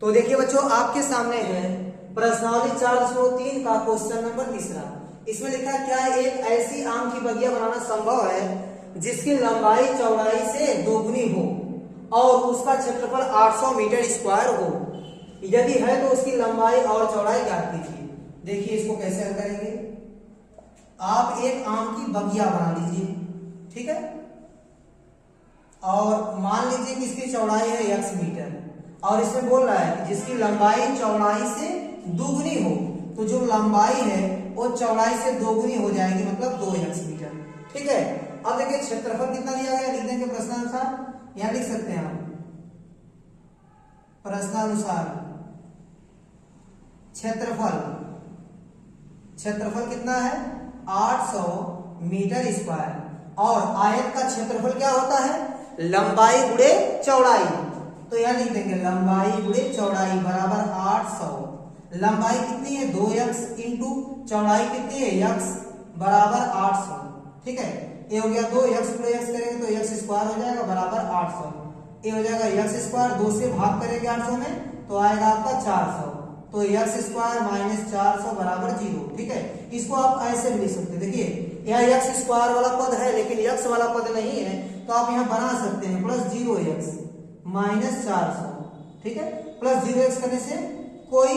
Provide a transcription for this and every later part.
तो देखिए बच्चों, आपके सामने है प्रश्नावली 4.3 का क्वेश्चन नंबर 3। इसमें लिखा है, क्या एक ऐसी आम की बगिया बनाना संभव है जिसकी लंबाई चौड़ाई से दोगुनी हो और उसका क्षेत्रफल 800 मीटर स्क्वायर हो? यदि है तो उसकी लंबाई और चौड़ाई ज्ञात कीजिए। देखिए इसको कैसे हल करेंगे। आप एक आम की बगिया बना लीजिए, ठीक है, और मान लीजिए कि इसकी चौड़ाई है x मीटर और इसमें बोल रहा है कि जिसकी लंबाई चौड़ाई से दोगुनी हो, तो जो लंबाई है वो चौड़ाई से दोगुनी हो जाएगी, मतलब 2x मीटर। ठीक है, अब देखिए क्षेत्रफल कितना दिया गया, लिख देंगे प्रश्नानुसार। यहां लिख सकते हैं आप प्रश्नानुसार क्षेत्रफल कितना है, 800 मीटर स्क्वायर। और आयत का क्षेत्रफल क्या होता है, लंबाई गुणे चौड़ाई। तो यहां लिख देंगे लंबाई गुणे चौड़ाई बराबर 800। लंबाई कितनी है 2x इंटू चौड़ाई कितनी है x बराबर 800। ठीक है, ये हो गया 2x गुणे x करेंगे तो x स्क्वायर हो जाएगा बराबर 800। ये हो जाएगा x स्क्वायर, 2 से भाग करेंगे 800 में तो आएगा आपका 400। तो x स्क्वायर माइनस 400 बराबर 0। ठीक है, इसको आप ऐसे भी लिख सकते हैं। देखिए यहाँ x स्क्वायर वाला पद है लेकिन x वाला पद नहीं है, तो आप यहाँ बना सकते हैं प्लस 0x माइनस 400। ठीक है, प्लस 0x करने से कोई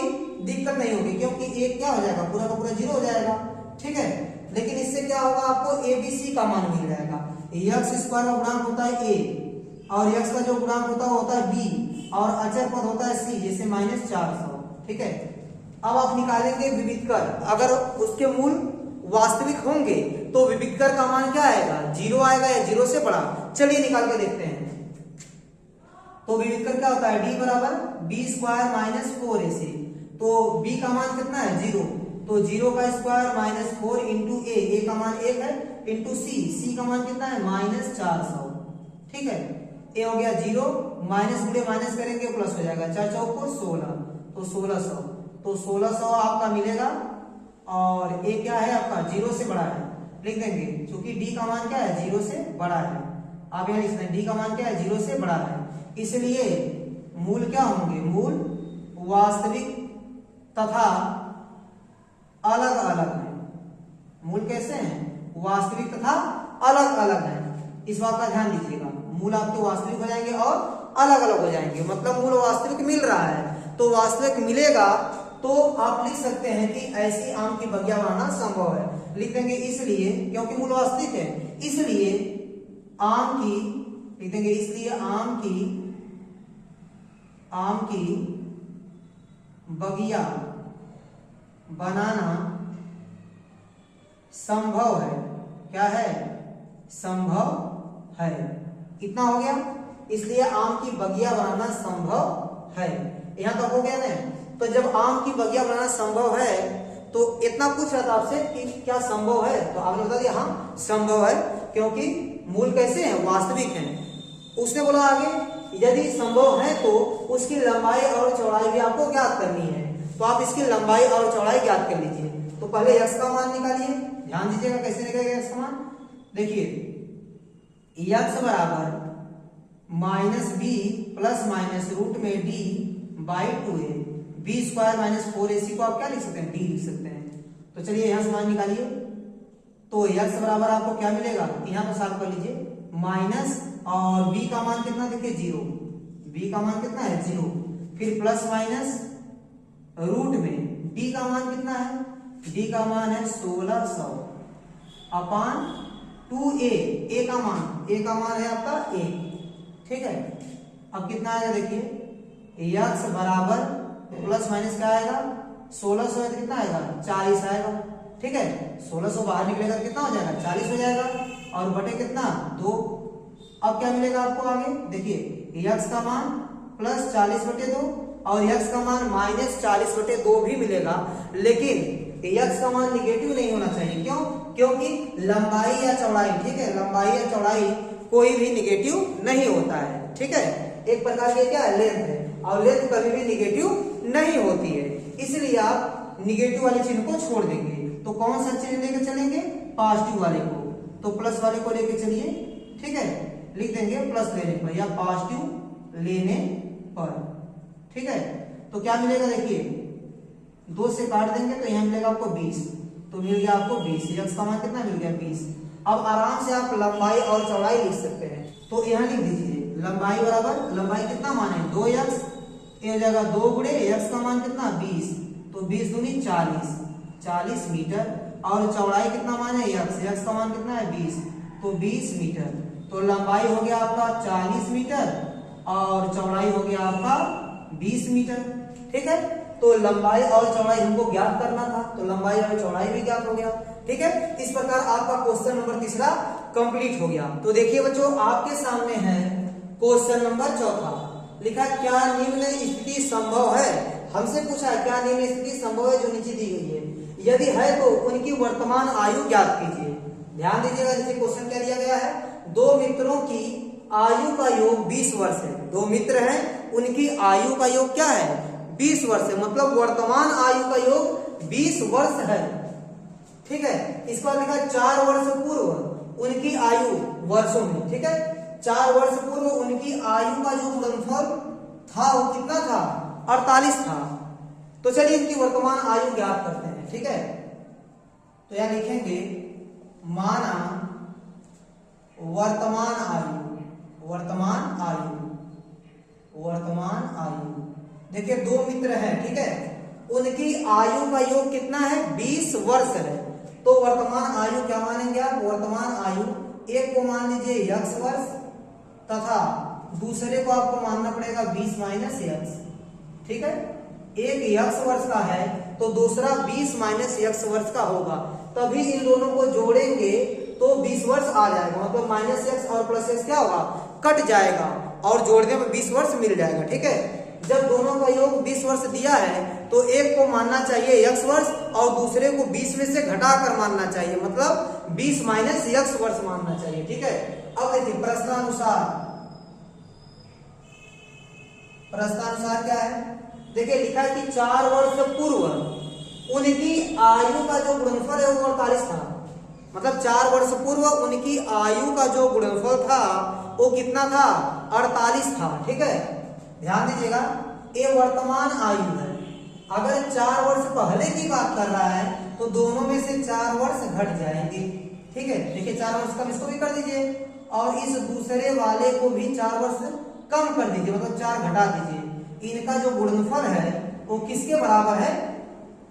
दिक्कत नहीं होगी क्योंकि एक क्या हो जाएगा, पूरा का पूरा 0 हो जाएगा। ठीक है, लेकिन इससे क्या होगा, आपको ABC का मान मिल जाएगा। x स्क्वायर का गुणांक होता है a और x का जो गुणांक होता है b और अचर पद होता है c, जैसे माइनस 400। ठीक है, अब आप निकालेंगे विविधकर। अगर उसके मूल वास्तविक होंगे तो विविधकर का मान क्या आएगा, 0 आएगा या 0 से बड़ा। चलिए निकाल के देखते हैं। तो विविधकर क्या होता है, d बराबर b स्क्वायर माइनस 4ac। तो b का मान कितना है 0, तो 0 का स्क्वायर माइनस 4 इंटू a का मान 1 है, इंटू c का मान कितना है माइनस 400। ठीक है, a हो गया 0, माइनस गुणे माइनस करेंगे प्लस हो जाएगा, 4 चौक को 16 तो 1600। तो 1600 आपका मिलेगा और a क्या है आपका 0 से बड़ा है, लिख देंगे क्योंकि d का मान क्या है 0 से बड़ा है। आप यहाँ लिख सकते हैं d का मान क्या है 0 से बड़ा है, इसलिए मूल क्या होंगे, मूल वास्तविक तथा अलग अलग है। मूल कैसे हैं, वास्तविक तथा अलग अलग है। इस बात का ध्यान दीजिएगा, मूल आपके वास्तविक हो जाएंगे और अलग अलग हो जाएंगे। मतलब मूल वास्तविक मिल रहा है तो वास्तविक मिलेगा तो आप लिख सकते हैं कि ऐसी आम की बगिया बनाना संभव है। लिख देंगे इसलिए, क्योंकि मूल वास्तविक है, इसलिए आम की, लिख देंगे इसलिए आम की बगिया बनाना संभव है। क्या है, संभव है। कितना हो गया, इसलिए आम की बगिया बनाना संभव है। यहां तक हो गया ना। तो जब आम की बगिया बनाना संभव है तो इतना पूछ रहा था आपसे कि क्या संभव है, तो आपने बता दिया हाँ संभव है, क्योंकि मूल कैसे हैं, वास्तविक हैं। उसने बोला आगे यदि संभव है तो उसकी लंबाई और चौड़ाई भी आपको ज्ञात करनी है। तो आप इसकी लंबाई और चौड़ाई ज्ञात कर लीजिए। तो पहले x का मान निकालिए, ध्यान दीजिएगा कैसे निकलेगा x का मान। देखिए x बराबर minus B plus minus root में d by 2a, b square minus 4ac को आप क्या लिख सकते हैं, d लिख सकते हैं। तो चलिए यहां से मान निकालिए। तो x बराबर आपको क्या मिलेगा, यहां पर सॉल्व कर लीजिए, माइनस और b का मान कितना, देखिए 0, b का मान कितना है 0, फिर प्लस माइनस रूट में d का मान कितना है, d का मान है 1600 अपान 2a, a का मान है आपका 1। ठीक है, अब कितना आएगा देखिए, x बराबर प्लस माइनस क्या आएगा 1600 है तो कितना आएगा 40 आएगा। ठीक है, 1600 बाहर निकलेगा तो कितना हो जाएगा 40 हो जाएगा और बटे कितना 2। अब क्या मिलेगा आपको आगे, देखिए x का मान प्लस 40 बटे 2 और x का मान माइनस 40 बटे 2 भी मिलेगा, लेकिन x का मान निगेटिव नहीं होना चाहिए। क्यों, क्योंकि लंबाई या चौड़ाई, ठीक है, लंबाई या चौड़ाई कोई भी निगेटिव नहीं होता है। ठीक है, एक प्रकार की क्या है लेंथ है और लेंथ कभी भी निगेटिव नहीं होती है, इसलिए आप निगेटिव वाले चिन्ह को छोड़ देंगे। तो कौन सा चिन्ह लेके चलेंगे, पॉजिटिव वाले को, तो प्लस वाले को लेके चलिए। ठीक है, लिख देंगे प्लस लेने पर या पॉजिटिव लेने पर। ठीक है, तो क्या मिलेगा देखिए, 2 से काट देंगे तो यहाँ मिलेगा आपको 20, तो मिल गया आपको 20। यक्स का मान कितना मिल गया 20। अब आराम से आप लंबाई और चौड़ाई लिख सकते हैं, तो यहाँ लिख दीजिए लंबाई बराबर, लंबाई कितना मान है 2x, ये हो जाएगा 2 गुणे यक्स का मान कितना 20, तो 20 दूनी 40 मीटर, और चौड़ाई कितना मान है यक्स का मान कितना है 20, तो 20 मीटर। तो लंबाई हो गया आपका 40 मीटर और चौड़ाई हो गया आपका 20 मीटर। ठीक है, तो लंबाई और चौड़ाई हमको ज्ञात करना था, तो लंबाई और चौड़ाई भी ज्ञात हो गया। ठीक है, इस प्रकार आपका क्वेश्चन नंबर 3 कंप्लीट हो गया। तो देखिए बच्चों, आपके सामने है क्वेश्चन नंबर 4, लिखा क्या निम्न स्थिति संभव है। हमसे पूछा है क्या निम्न स्थिति संभव है जो नीचे दी गई है, यदि है तो उनकी वर्तमान आयु ज्ञात कीजिए। ध्यान दीजिएगा, नीचे क्वेश्चन क्या दिया गया है, 2 मित्रों की आयु का योग 20 वर्ष है। 2 मित्र हैं, उनकी आयु का योग क्या है 20 वर्ष है, मतलब वर्तमान आयु का योग 20 वर्ष है। ठीक है, इसके बाद लिखा 4 वर्ष पूर्व उनकी आयु वर्षों में। ठीक है, 4 वर्ष पूर्व उनकी आयु का जो गुणनफल था वो कितना था 48 था। तो चलिए इनकी वर्तमान आयु ज्ञात करते हैं। ठीक है, तो यहां लिखेंगे माना वर्तमान आयु, वर्तमान आयु। देखिए 2 मित्र हैं, ठीक है, उनकी आयु का योग कितना है 20 वर्ष है। तो वर्तमान आयु क्या मानेंगे आप, वर्तमान आयु एक को मान लीजिए x वर्ष तथा दूसरे को आपको मानना पड़ेगा 20 माइनस x। ठीक है, एक x वर्ष का है तो दूसरा 20 माइनस x वर्ष का होगा, तभी इन दोनों को जोड़ेंगे तो 20 वर्ष आ जाएगा, मतलब माइनस x और प्लस x क्या होगा कट जाएगा और जोड़ने में 20 वर्ष मिल जाएगा। ठीक है, जब दोनों का योग 20 वर्ष दिया है तो एक को मानना चाहिए x वर्ष और दूसरे को 20 में से घटाकर मानना चाहिए, मतलब 20 माइनस x वर्ष मानना चाहिए। ठीक है, अब देखिए प्रश्नानुसार क्या है, देखिए लिखा है कि 4 वर्ष पूर्व उनकी आयु का जो गुणनफल है वो 48 था, मतलब 4 वर्ष पूर्व उनकी आयु का जो गुणनफल था वो कितना था 48 था। ठीक है, ध्यान दीजिएगा, ये वर्तमान आयु है। अगर 4 वर्ष पहले की बात कर रहा है तो दोनों में से 4 वर्ष घट जाएंगे। ठीक है, देखिए 4 वर्ष कम इसको भी कर दीजिए और इस दूसरे वाले को भी 4 वर्ष कम कर दीजिए, मतलब 4 घटा दीजिए। इनका जो गुणनफल है वो किसके बराबर है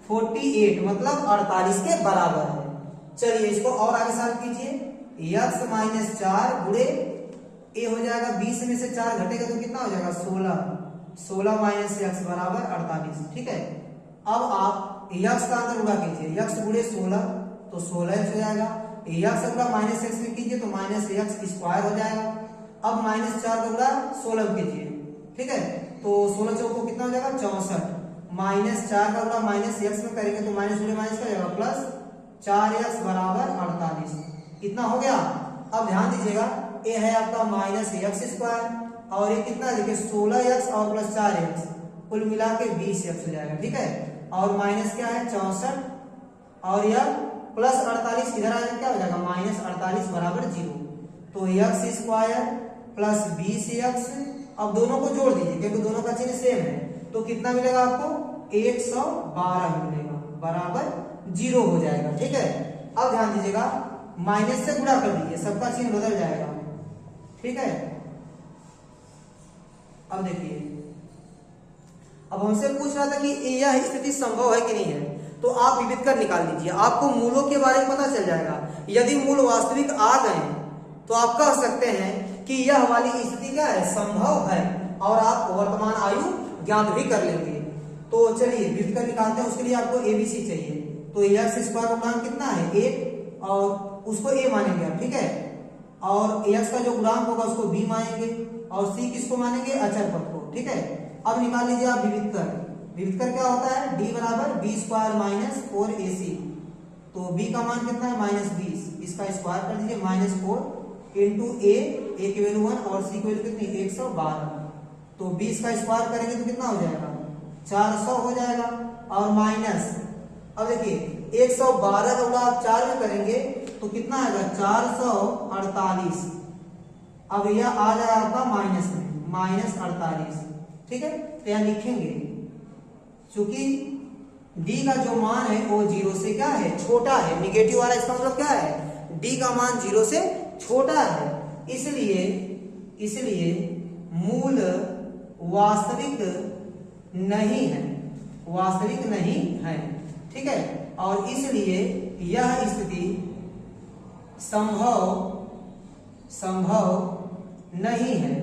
48, मतलब 48 के बराबर है। चलिए इसको और आगे साफ कीजिए, x माइनस 4 गुणे ये हो जाएगा 20 में से 4 घटेगा तो कितना हो जाएगा 16 माइनस x बराबर 48। ठीक है, अब आप x का अंतर गुणा कीजिए, x गुणे 16 तो 16x हो जाएगा, x गुणा माइनस x में कीजिए तो माइनस x स्क्वायर हो जाएगा। अब माइनस 4 का गुणा 16 कीजिए। ठीक है, तो 16 चौको कितना हो जाएगा 64, माइनस 4 का गुणा माइनस x में करेंगे तो माइनस गुणे माइनस का जाएगा प्लस 4x बराबर 48। कितना हो गया, अब ध्यान दीजिएगा ये है आपका माइनस x स्क्वायर और ये कितना देखिए 16x और प्लस 4x कुल मिला के 20x हो जाएगा। ठीक है, और माइनस क्या है 64 और यह प्लस 48 इधर आ जाए क्या हो जाएगा माइनस 48 बराबर 0। तो x स्क्वायर प्लस 20x, अब दोनों को जोड़ दीजिए क्योंकि दोनों का चिन्ह सेम है, तो कितना मिलेगा आपको 112 मिलेगा बराबर 0 हो जाएगा। ठीक है, अब ध्यान दीजिएगा माइनस से गुणा कर दीजिए, सबका चिन्ह बदल जाएगा। ठीक है, अब देखिए, अब हमसे पूछ रहा था कि यह स्थिति संभव है कि नहीं है, तो आप विविध कर निकाल लीजिए, आपको मूलों के बारे में पता चल जाएगा। यदि मूल वास्तविक आ गए तो आप कह सकते हैं कि यह वाली स्थिति क्या है संभव है, और आप वर्तमान आयु ज्ञात भी कर लेंगे। तो चलिए विविध कर निकालते हैं, उसके लिए आपको एबीसी चाहिए। तो x स्क्वायर का गुणांक कितना है 1 और उसको a मानेंगे आप। ठीक है, और x का जो गुणांक होगा उसको b मानेंगे और c किसको मानेंगे अचर पद को। ठीक है, अब निकाल लीजिए आप विविध कर क्या होता है d बराबर b स्क्वायर माइनस 4ac, तो b का मान कितना है -20, इसका स्क्वायर कर दीजिए -4 इंटू a की वैल्यू 1 और c की वैल्यू कितनी 112, तो 20 का स्क्वायर करेंगे तो कितना हो जाएगा 400 हो जाएगा और माइनस, अब देखिए 112 का गुणा आप 4 में करेंगे तो कितना आएगा 448, अब यह आ जाएगा आपका माइनस में -48। ठीक है, तो यहाँ लिखेंगे चूंकि डी का जो मान है वो 0 से क्या है, छोटा है, निगेटिव वाला, इसका मतलब क्या है, डी का मान 0 से छोटा है, इसलिए मूल वास्तविक नहीं है, वास्तविक नहीं है, ठीक है। और इसलिए यह स्थिति संभव नहीं है,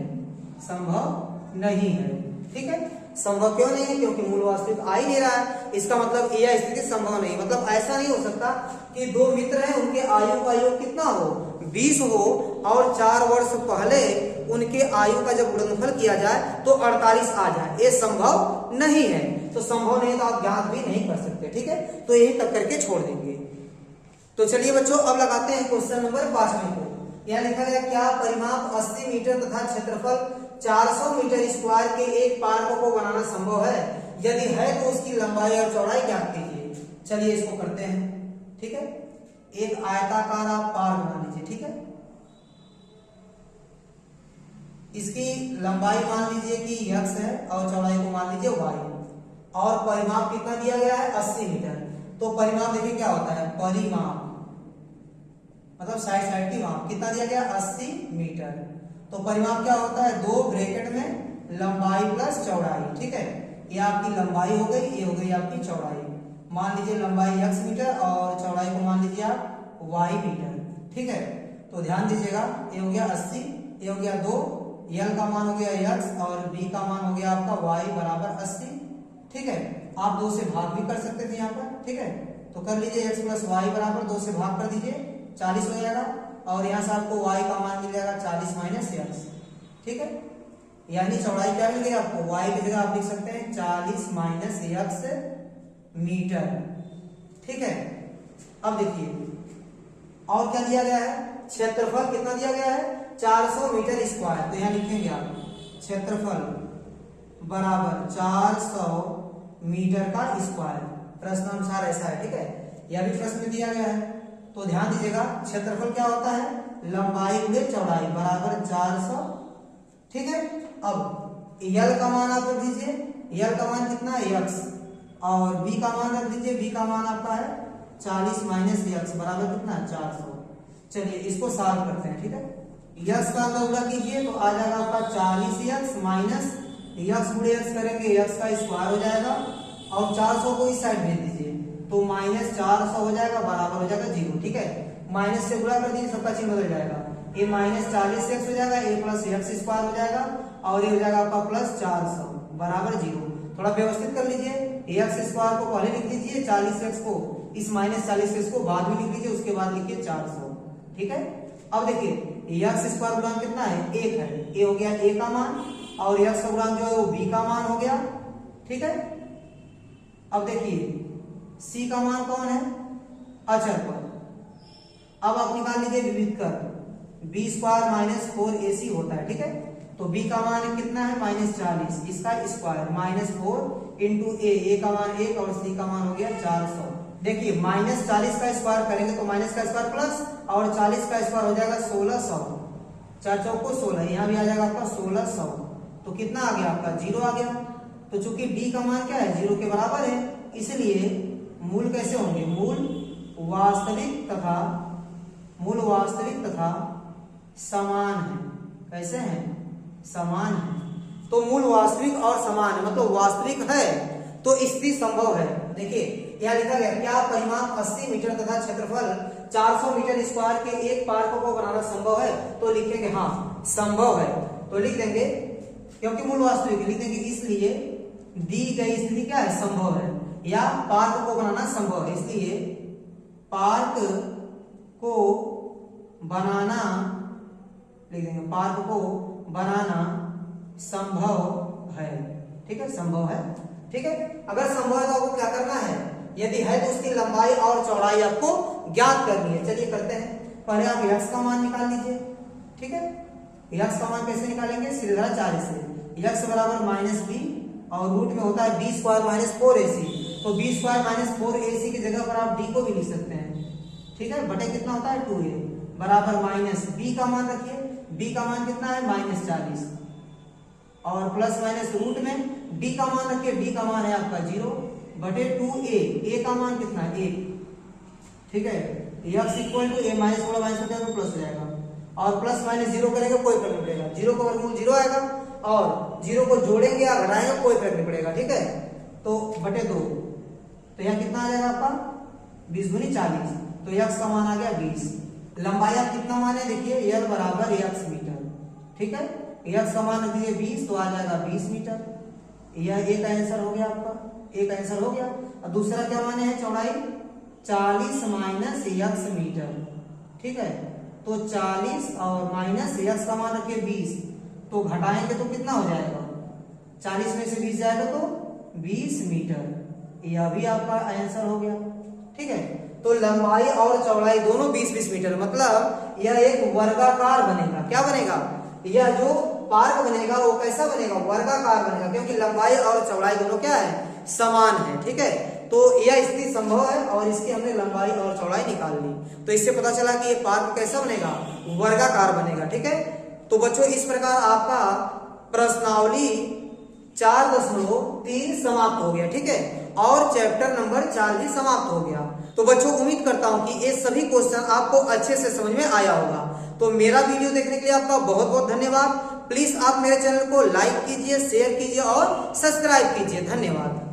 संभव नहीं है, ठीक है। संभव क्यों नहीं है, क्योंकि मूल वास्तविक आ ही नहीं रहा है, इसका मतलब यह स्थिति संभव नहीं, मतलब ऐसा नहीं हो सकता कि दो मित्र हैं, उनके आयु का योग कितना हो, 20 हो, और 4 वर्ष पहले उनके आयु का जब गुणनफल किया जाए तो 48 आ जाए, ये संभव नहीं है। तो संभव नहीं तो आप ज्ञात भी नहीं कर सकते, ठीक है। तो यही तक करके छोड़ देंगे। तो चलिए बच्चों, अब लगाते हैं क्वेश्चन नंबर 5 को। यहाँ लिखा गया, क्या परिमाप 80 मीटर तथा क्षेत्रफल 400 मीटर स्क्वायर के एक पार्क को बनाना संभव है? यदि है तो उसकी लंबाई और चौड़ाई ज्ञात कीजिए। चलिए इसको करते हैं, ठीक है। एक आयताकार आप पार्क बना लीजिए, ठीक है। इसकी लंबाई मान लीजिए कि x है और चौड़ाई को मान लीजिए y, और परिमाप कितना दिया गया है, 80 मीटर। तो परिमाप देखिए क्या होता है, परिमाप मतलब साइड की माप, कितना दिया गया, 80 मीटर। तो परिमाप क्या होता है, 2 ब्रैकेट में लंबाई प्लस चौड़ाई, ठीक है। ये आपकी लंबाई हो गई, ये हो गई आपकी चौड़ाई। मान लीजिए लंबाई x मीटर और चौड़ाई को मान लीजिए आप y मीटर, ठीक है। तो ध्यान दीजिएगा, ये हो गया 80, ये हो गया 2, L का मान हो गया x और B का मान हो गया आपका y बराबर 80, ठीक है। आप 2 से भाग भी कर सकते थे यहाँ पर, ठीक है। तो कर लीजिए x प्लस y बराबर 2 से भाग कर दीजिए, 40 हो जाएगा, और यहाँ से आपको y का मान मिल जाएगा 40 माइनस x, ठीक है। यानी चौड़ाई क्या मिल गई आपको, y की जगह आप लिख सकते हैं 40 माइनस x मीटर, ठीक है। अब देखिए और क्या दिया गया है, क्षेत्रफल कितना दिया गया है, 400 मीटर स्क्वायर। तो यहाँ लिखेंगे आप क्षेत्रफल बराबर 400 मीटर का स्क्वायर, प्रश्न अनुसार ऐसा है, ठीक है। यह भी प्रश्न में दिया गया है। तो ध्यान दीजिएगा, क्षेत्रफल क्या होता है, लंबाई गुणे चौड़ाई बराबर 400, ठीक है। अब L का मान आप रख दीजिए, L का मान कितना है, x, और B का मान रख दीजिए, B का मान आपका है 40 माइनस x बराबर कितना है, 400। चलिए इसको सॉल्व करते हैं, ठीक है। x का अंदर गुणा कीजिए तो आ जाएगा आपका 40x माइनस x गुणे x करेंगे, x का स्क्वायर हो जाएगा, और 400 को इस साइड भेज दीजिए तो माइनस 400 हो जाएगा, बराबर हो जाएगा 0, ठीक है। माइनस से गुणा कर दीजिए, सबका चिन्ह बदल जाएगा, ये माइनस 40x हो जाएगा, ये प्लस x स्क्वायर हो जाएगा, और ये हो जाएगा आपका प्लस 400 बराबर 0। थोड़ा व्यवस्थित कर लीजिए, x स्क्वायर को पहले लिख लीजिए, 40x को इस माइनस 40x को बाद में लिख लीजिए, उसके बाद लिखिए 400, ठीक है। अब देखिए x स्क्वायर गुणांक कितना है, 1 है, ये हो गया a का मान, और x का गुणांक जो है वो b का मान हो गया, ठीक है। अब देखिए c का मान कौन है, अचर पर। अब आप निकाल लीजिए विविध कर, b स्क्वायर माइनस 4ac होता है, ठीक है। तो b का मान कितना है, माइनस 40, इसका स्क्वायर माइनस 4 इंटू a का मान 1 और c का मान हो गया 400। देखिए माइनस 40 का स्क्वायर करेंगे तो माइनस का स्क्वायर प्लस, और 40 का स्क्वायर हो जाएगा 1600, 4 चौक को 16, यहाँ भी आ जाएगा आपका 1600। तो कितना आ गया आपका, 0 आ गया। तो चूंकि b का मान क्या है, 0 के बराबर है, इसलिए मूल कैसे होंगे, मूल वास्तविक तथा समान है। कैसे हैं, समान है। तो मूल वास्तविक और समान है, मतलब वास्तविक है तो स्थिति संभव है। देखिए यहाँ लिखा गया, क्या परिमाप 80 मीटर तथा क्षेत्रफल 400 मीटर स्क्वायर के एक पार्क को बनाना संभव है? तो लिखेंगे हाँ संभव है, तो लिख देंगे, क्योंकि मूल वास्तविक लिख देंगे, इसलिए दी गई स्थिति क्या है, संभव है, या पार्क को बनाना संभव है, इसलिए पार्क को बनाना, लिख देंगे पार्क को बनाना संभव है, ठीक है, संभव है, ठीक है। अगर संभव है तो आपको क्या करना है, यदि है तो उसकी लंबाई और चौड़ाई आपको ज्ञात करनी है। चलिए करते हैं, पहले आप x का मान निकाल लीजिए, ठीक है। x का मान कैसे निकालेंगे, सीधे धारा 40 से, x बराबर माइनस b, और रूट में होता है b स्क्वायर माइनस 4ac, तो b स्क्वायर माइनस 4ac की जगह पर आप d को भी लिख सकते हैं, ठीक है, बटे कितना होता है 2a बराबर माइनस b का मान रखिए, b का मान कितना है माइनस 40, और प्लस माइनस रूट में डी का मान रखिए, डी का मान है आपका 0 बटे 2a, a का मान कितना है 1, ठीक है। x equal to a minus थोड़ा माइनस होता है तो प्लस हो जाएगा, और प्लस माइनस 0 करेंगे कोई फर्क नहीं पड़ेगा, 0 का वर्गमूल 0 आएगा, और 0 को जोड़ेंगे या घटाएंगे कोई फर्क नहीं पड़ेगा, ठीक है। तो बटे 2, तो यहाँ कितना आ जाएगा आपका 20 दूनी 40, तो x का मान आ गया 20। लंबाई आप कितना मान है देखिए, l बराबर x मीटर, ठीक है। x का मान दीजिए 20 तो आ जाएगा 20 मीटर, यह एक आंसर हो गया आपका, एक आंसर हो गया। और दूसरा क्या माने है चौड़ाई 40 माइनस x मीटर, ठीक है। तो 40 और माइनस x का मान रखिए 20, तो घटाएंगे तो कितना हो जाएगा, 40 में से 20 जाएगा तो 20 मीटर, यह भी आपका आंसर हो गया, ठीक है। तो लंबाई और चौड़ाई दोनों 20-20 मीटर, मतलब यह एक वर्गाकार बनेगा। क्या बनेगा, यह जो पार्क बनेगा वो कैसा बनेगा, वर्गाकार बनेगा, क्योंकि लंबाई और चौड़ाई दोनों क्या है, समान है, ठीक है। तो यह स्थिति संभव है और इसकी हमने लंबाई और चौड़ाई निकाल ली, तो इससे पता चला कि ये पार्क कैसा बनेगा, वर्गाकार बनेगा, ठीक है। तो बच्चों इस प्रकार आपका प्रश्नावली 4.3 समाप्त हो गया, ठीक है, और चैप्टर नंबर 4 भी समाप्त हो गया। तो बच्चों उम्मीद करता हूं कि ये सभी क्वेश्चन आपको अच्छे से समझ में आया होगा। तो मेरा वीडियो देखने के लिए आपका बहुत बहुत धन्यवाद। प्लीज आप मेरे चैनल को लाइक कीजिए, शेयर कीजिए और सब्सक्राइब कीजिए। धन्यवाद।